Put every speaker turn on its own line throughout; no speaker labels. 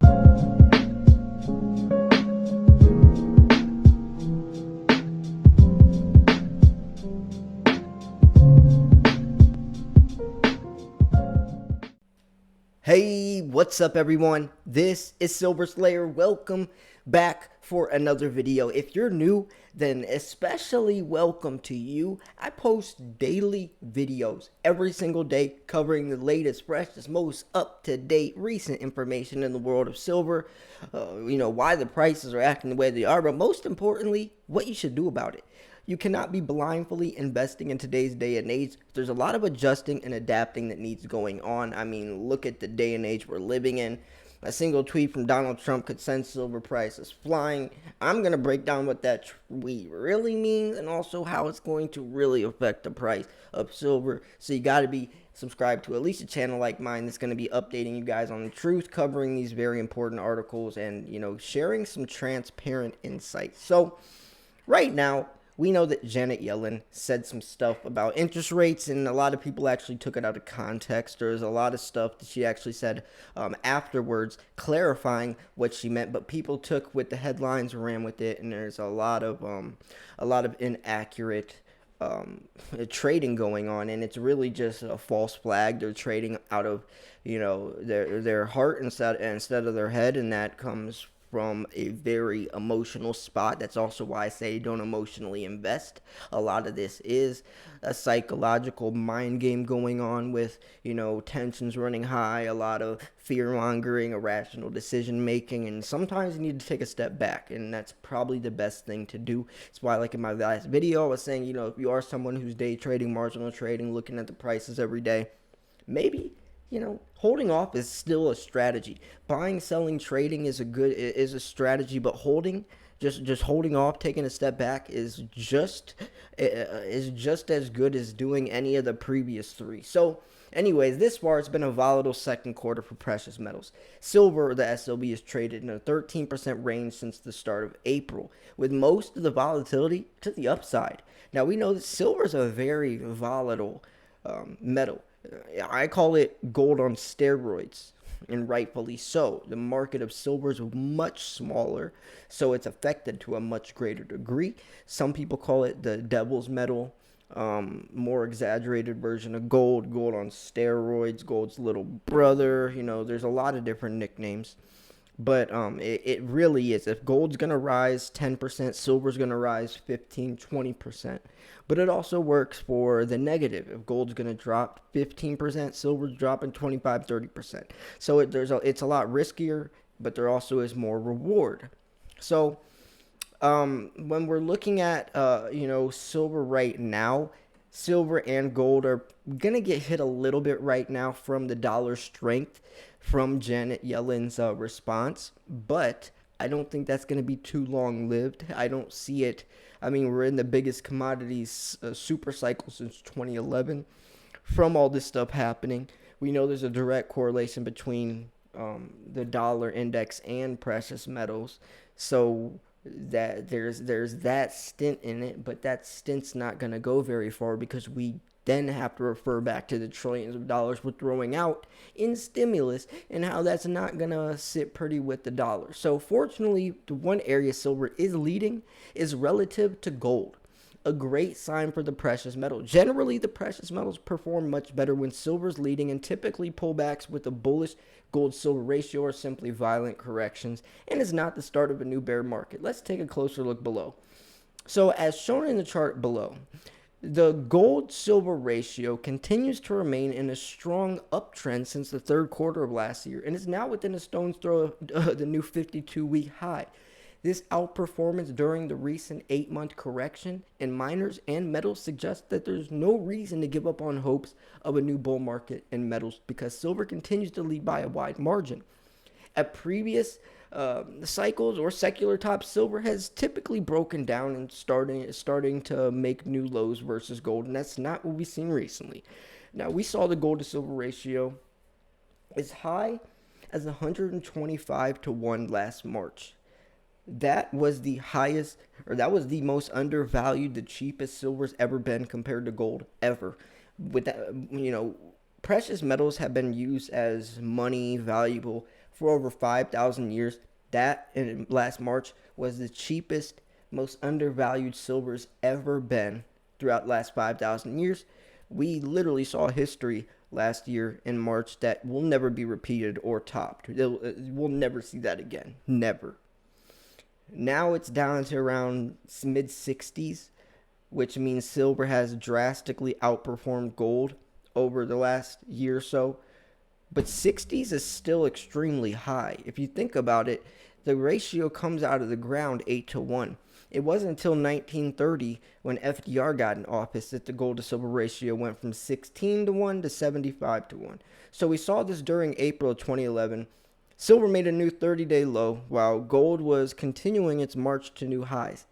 Hey, what's up everyone? This is Silver Slayer. Welcome back for another video. If you're new, then especially welcome to you. I post daily videos every single day covering the latest, freshest, most up-to-date, recent information in the world of silver. Why the prices are acting the way they are, but most importantly, what you should do about it. You cannot be blindly investing in today's day and age. There's a lot of adjusting and adapting that needs going on. I mean, look at the day and age we're living in. A single tweet from Donald Trump could send silver prices flying. I'm going to break down what that tweet really means and also how it's going to really affect the price of silver. So you got to be subscribed to at least a channel like mine that's going to be updating you guys on the truth, covering these very important articles, and, sharing some transparent insights. So right now, we know that Janet Yellen said some stuff about interest rates, and a lot of people actually took it out of context. There's a lot of stuff that she actually said afterwards, clarifying what she meant, but people took with the headlines and ran with it, and there's a lot of inaccurate trading going on, and it's really just a false flag. They're trading out of their heart instead of their head, and that comes from a very emotional spot. That's also why I say don't emotionally invest. A lot of this is a psychological mind game going on with, tensions running high, a lot of fear mongering, irrational decision making, and sometimes you need to take a step back, and that's probably the best thing to do. It's why, like in my last video, I was saying, if you are someone who's day trading, marginal trading, looking at the prices every day, maybe holding off is still a strategy. Buying, selling, trading is a strategy, but just holding off, taking a step back is just as good as doing any of the previous three. So anyways, this far it's been a volatile second quarter for precious metals. Silver, the SLB, is traded in a 13% range since the start of April, with most of the volatility to the upside. Now we know that silver is a very volatile metal. I call it gold on steroids, and rightfully so. The market of silver is much smaller, so it's affected to a much greater degree. Some people call it the devil's metal, more exaggerated version of gold on steroids, gold's little brother. There's a lot of different nicknames. But it really is. If gold's going to rise 10%, silver's going to rise 15, 20%. But it also works for the negative. If gold's going to drop 15%, silver's dropping 25, 30%. So it's a lot riskier, but there also is more reward. So when we're looking at, silver right now, silver and gold are going to get hit a little bit right now from the dollar strength from Janet Yellen's response, but I don't think that's going to be too long-lived. I don't see it. I mean, we're in the biggest commodities super cycle since 2011 from all this stuff happening. We know there's a direct correlation between the dollar index and precious metals, so that there's that stint in it, but that stint's not going to go very far because we then have to refer back to the trillions of dollars we're throwing out in stimulus and how that's not going to sit pretty with the dollar. So fortunately, the one area silver is leading is relative to gold. A great sign for the precious metal. Generally, the precious metals perform much better when silver's leading, and typically pullbacks with a bullish gold-silver ratio are simply violent corrections and is not the start of a new bear market. Let's take a closer look below. So as shown in the chart below, the gold-silver ratio continues to remain in a strong uptrend since the third quarter of last year and is now within a stone's throw of the new 52-week high. This outperformance during the recent 8-month correction in miners and metals suggests that there's no reason to give up on hopes of a new bull market in metals because silver continues to lead by a wide margin. At previous cycles or secular tops, silver has typically broken down and starting to make new lows versus gold, and that's not what we've seen recently. Now, we saw the gold to silver ratio as high as 125 to 1 last March. That was the highest, or that was the most undervalued, the cheapest silver's ever been compared to gold ever. With that, precious metals have been used as money, valuable for over 5,000 years. That in last March was the cheapest, most undervalued silver's ever been throughout the last 5,000 years. We literally saw history last year in March that will never be repeated or topped. We'll never see that again. Never. Now it's down to around mid 60s, which means silver has drastically outperformed gold over the last year or so. But 60s is still extremely high. If you think about it, the ratio comes out of the ground 8 to 1. It wasn't until 1930 when FDR got in office that the gold to silver ratio went from 16 to 1 to 75 to 1. So we saw this during April of 2011. Silver made a new 30-day low while gold was continuing its march to new highs.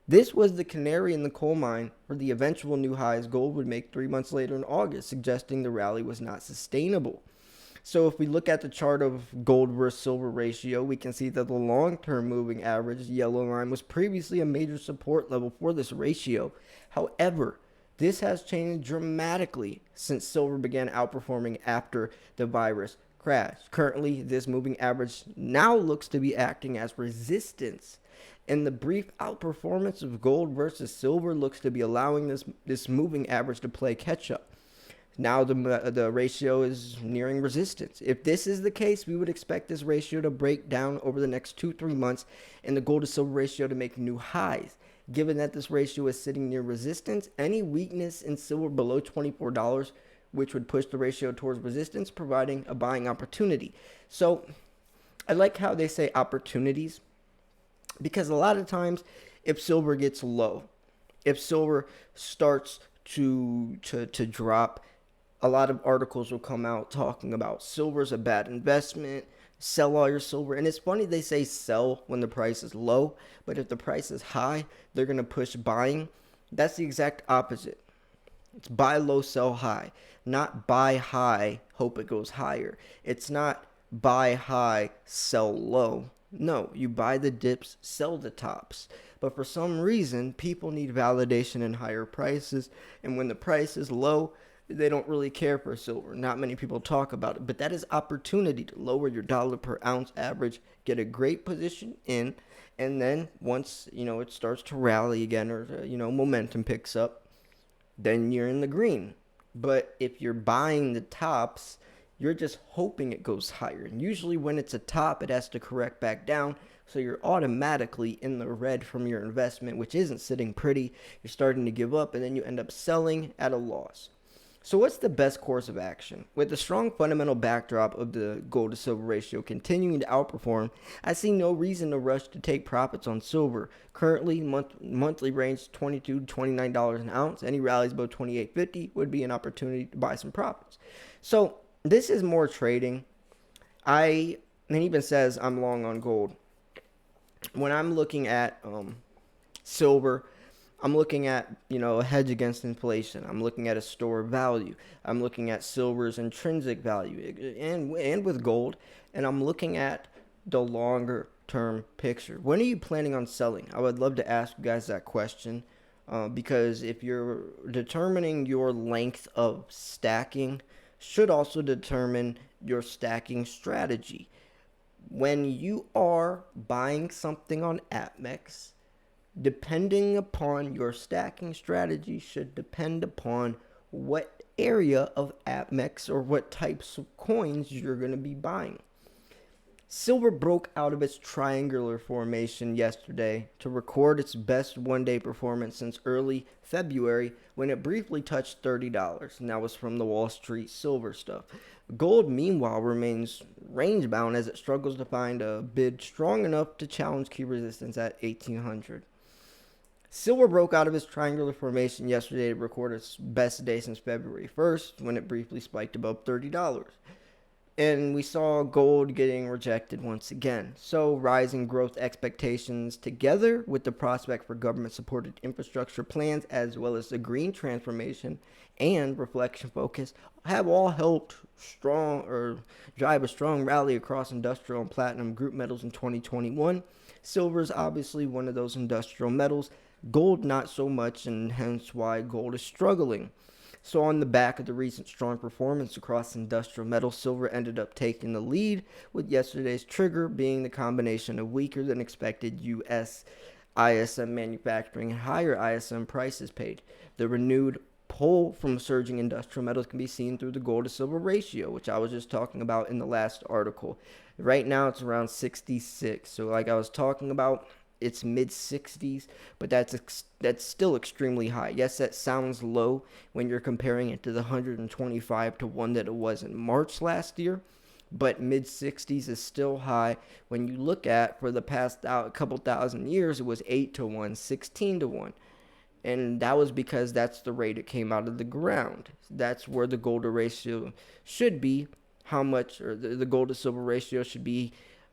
This was the canary in the coal mine for the eventual new highs gold would make 3 months later in August, suggesting the rally was not sustainable. So if we look at the chart of gold versus silver ratio, we can see that the long-term moving average yellow line was previously a major support level for this ratio. However, this has changed dramatically since silver began outperforming after the virus crash. Currently, this moving average now looks to be acting as resistance. And the brief outperformance of gold versus silver looks to be allowing this moving average to play catch up. Now the ratio is nearing resistance. If this is the case, we would expect this ratio to break down over the next 2-3 months and the gold to silver ratio to make new highs. Given that this ratio is sitting near resistance, any weakness in silver below $24, which would push the ratio towards resistance, providing a buying opportunity. So I like how they say opportunities, because a lot of times if silver gets low, if silver starts to drop, a lot of articles will come out talking about silver's a bad investment, sell all your silver. And it's funny they say sell when the price is low, but if the price is high, they're going to push buying. That's the exact opposite. It's buy low, sell high, not buy high, hope it goes higher. It's not buy high, sell low. No, you buy the dips, sell the tops. But for some reason, people need validation in higher prices. And when the price is low, they don't really care for silver. Not many people talk about it. But that is opportunity to lower your dollar per ounce average, get a great position in. And then once, it starts to rally again or, momentum picks up, then you're in the green. But if you're buying the tops, you're just hoping it goes higher. And usually when it's a top, it has to correct back down. So you're automatically in the red from your investment, which isn't sitting pretty. You're starting to give up, and then you end up selling at a loss. So what's the best course of action? With the strong fundamental backdrop of the gold to silver ratio continuing to outperform, I see no reason to rush to take profits on silver. Currently, monthly range $22 to $29 an ounce. Any rallies above $28.50 would be an opportunity to buy some profits. So this is more trading. It even says I'm long on gold. When I'm looking at silver, I'm looking at, a hedge against inflation. I'm looking at a store value. I'm looking at silver's intrinsic value and with gold. And I'm looking at the longer term picture. When are you planning on selling? I would love to ask you guys that question because if you're determining your length of stacking, should also determine your stacking strategy. When you are buying something on APMEX, depending upon your stacking strategy should depend upon what area of APMEX or what types of coins you're going to be buying. Silver broke out of its triangular formation yesterday to record its best one-day performance since early February when it briefly touched $30, and that was from the Wall Street silver stuff. Gold, meanwhile, remains range-bound as it struggles to find a bid strong enough to challenge key resistance at 1800. Silver broke out of its triangular formation yesterday to record its best day since February 1st when it briefly spiked above $30. And we saw gold getting rejected once again. So rising growth expectations together with the prospect for government-supported infrastructure plans as well as the green transformation and reflection focus have all helped drive a strong rally across industrial and platinum group metals in 2021. Silver is obviously one of those industrial metals. Gold not so much, and hence why gold is struggling. So on the back of the recent strong performance across industrial metals, silver ended up taking the lead, with yesterday's trigger being the combination of weaker than expected U.S. ISM manufacturing and higher ISM prices paid. The renewed pull from surging industrial metals can be seen through the gold to silver ratio, which I was just talking about in the last article. Right now it's around 66. So like I was talking about, it's mid 60s, but that's still extremely high. Yes, that sounds low when you're comparing it to the 125 to 1 that it was in March last year, but mid 60s is still high. When you look at for the past couple thousand years, it was 8 to 1, 16 to 1. And that was because that's the rate it came out of the ground. That's where the gold to ratio should be. How much, or the gold to silver ratio should be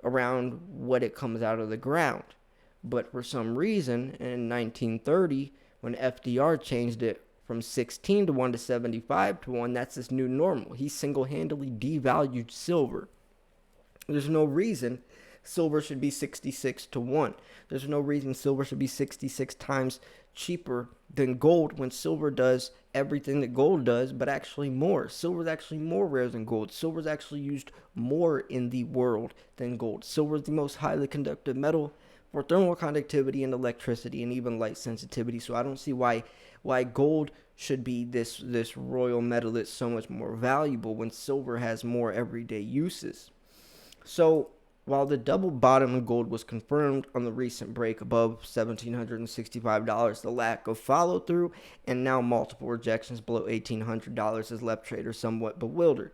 around what it comes out of the ground. But for some reason, in 1930, when FDR changed it from 16 to 1 to 75 to 1, that's this new normal. He single-handedly devalued silver. There's no reason silver should be 66 to 1. There's no reason silver should be 66 times cheaper than gold when silver does everything that gold does, but actually more. Silver is actually more rare than gold. Silver is actually used more in the world than gold. Silver is the most highly conductive metal for thermal conductivity and electricity and even light sensitivity. So I don't see why gold should be this royal metal that's so much more valuable when silver has more everyday uses. So while the double bottom of gold was confirmed on the recent break above $1,765, the lack of follow through and now multiple rejections below $1,800 has left traders somewhat bewildered.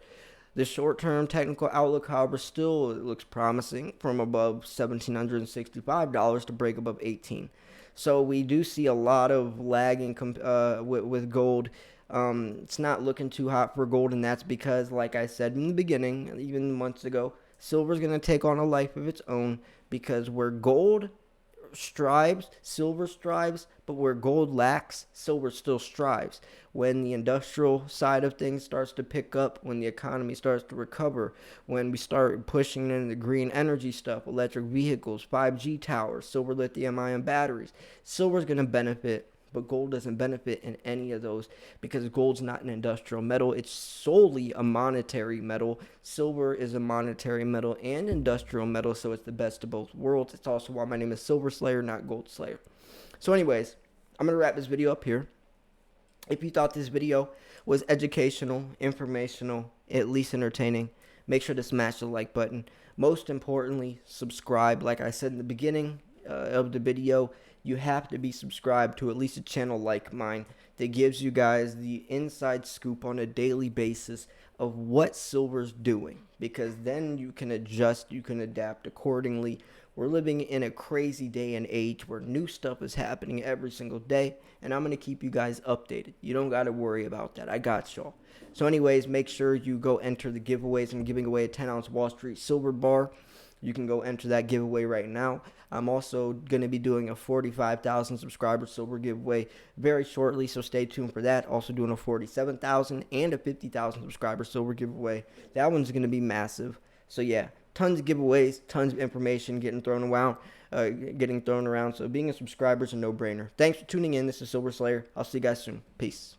The short-term technical outlook, however, still looks promising from above $1,765 to break above $18. So we do see a lot of lagging with gold. It's not looking too hot for gold, and that's because, like I said in the beginning, even months ago, silver is going to take on a life of its own, because where gold strives, silver strives, but where gold lacks, silver still strives. When the industrial side of things starts to pick up, when the economy starts to recover, when we start pushing into the green energy stuff, electric vehicles, 5G towers, silver lithium-ion batteries, silver's going to benefit. But gold doesn't benefit in any of those because gold's not an industrial metal. It's solely a monetary metal. Silver is a monetary metal and industrial metal, so it's the best of both worlds. It's also why my name is Silver Slayer, not Gold Slayer. So anyways, I'm going to wrap this video up here. If you thought this video was educational, informational, at least entertaining, make sure to smash the like button. Most importantly, subscribe. Like I said in the beginning of the video, you have to be subscribed to at least a channel like mine that gives you guys the inside scoop on a daily basis of what silver's doing, because then you can adjust, you can adapt accordingly. We're living in a crazy day and age where new stuff is happening every single day, and I'm going to keep you guys updated. You don't got to worry about that. I got y'all. So anyways, make sure you go enter the giveaways. I'm giving away a 10-ounce Wall Street silver bar. You can go enter that giveaway right now. I'm also going to be doing a 45,000 subscriber silver giveaway very shortly, so stay tuned for that. Also doing a 47,000 and a 50,000 subscriber silver giveaway. That one's going to be massive. So yeah, tons of giveaways, tons of information getting thrown around. So being a subscriber is a no-brainer. Thanks for tuning in. This is Silver Slayer. I'll see you guys soon. Peace.